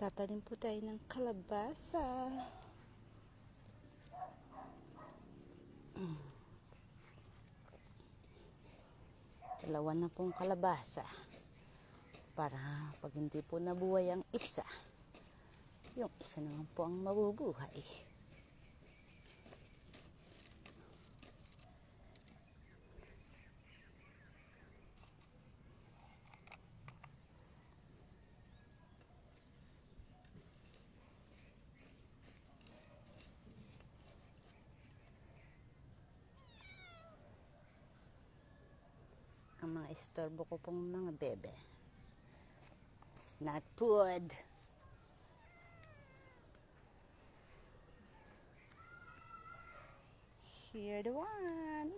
Tatanim po tayo ng kalabasa. Dalawa na pong kalabasa. Para pag hindi po nabuhay ang isa, yung isa naman po ang mabubuhay. Ang mga istorbo ko pong mga bebe. It's not food. Here the one.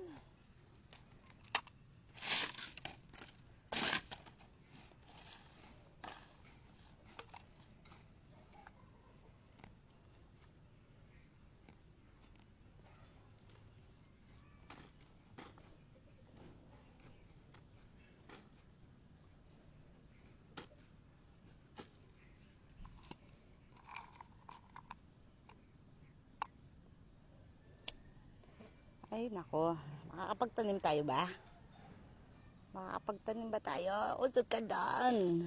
Ay, nako. Makakapagtanim tayo ba? Makakapagtanim ba tayo? Usog ka doon.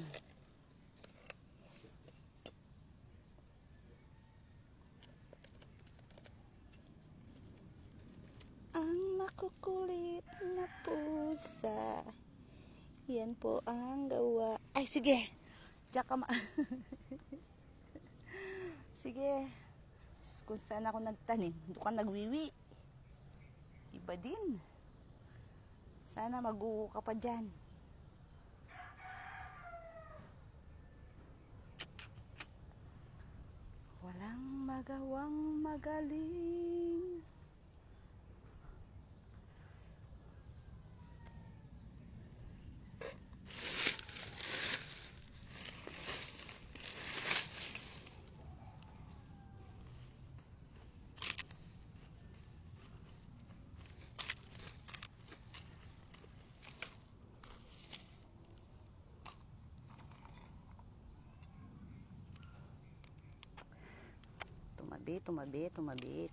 Ang makukulit na pusa. Yan po ang gawa. Ay, sige. Diyan ka sige. Kung saan ako nagtanim, doon ka nagwiwi. Iba din. Sana mag-uho ka pa dyan. Walang magawang magaling.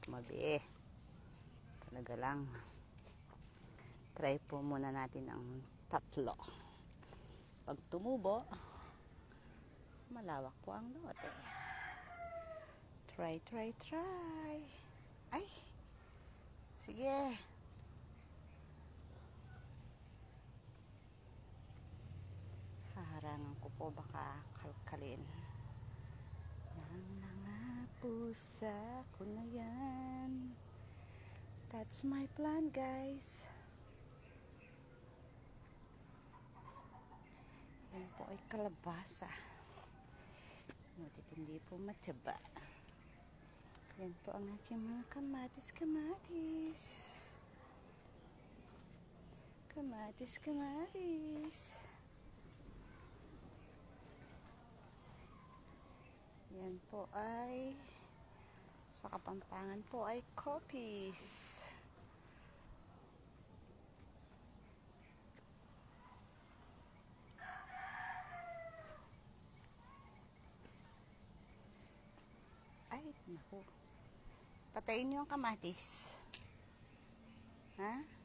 Tumabi. Talaga lang. Try po muna natin ang tatlo. Pag tumubo, malawak po ang lote. Try. Ay! Sige! Haharangan ko po baka kalkalin. Yang mga pusa ko na yan. That's my plan, guys. Yan po ay kalabasa. Ngunit hindi po mataba. Yan po ang aking mga kamatis. Yan po ay sa Kapampangan po ay copies. Ay, naku. Patayin niyo ang kamatis. Ha?